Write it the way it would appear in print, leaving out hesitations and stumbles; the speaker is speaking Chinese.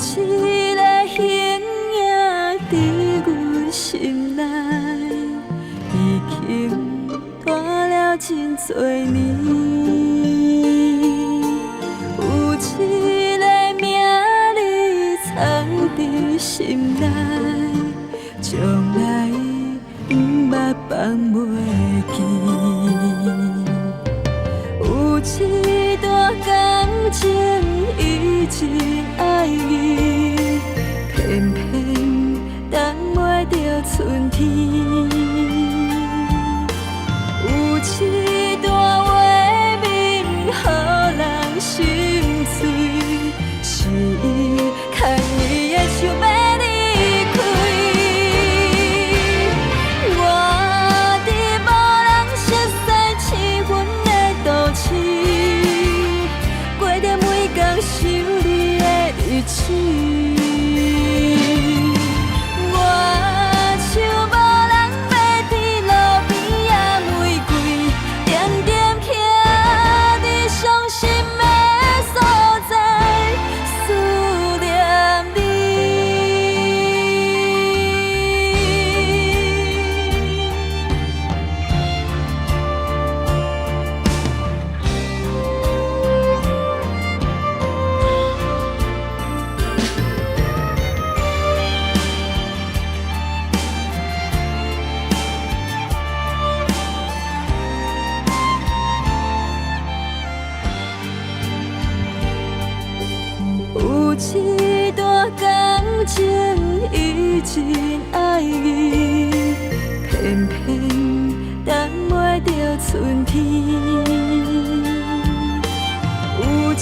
一个形影伫阮心内，已经大了真多年。有一个名字藏伫心内，将来毋捌放袂记。有一段感情，伊真爱伊，偏偏等袂到春天。有一段话面，予人心碎，是伊牵伊的手要离开。我伫无人熟悉气氛的都市，过着每天想你的日子。我像无人要伫路边野玫瑰，定定徛伫伤心的所在，思念你。有一段感情，伊真爱伊，偏偏等袂到春天。有一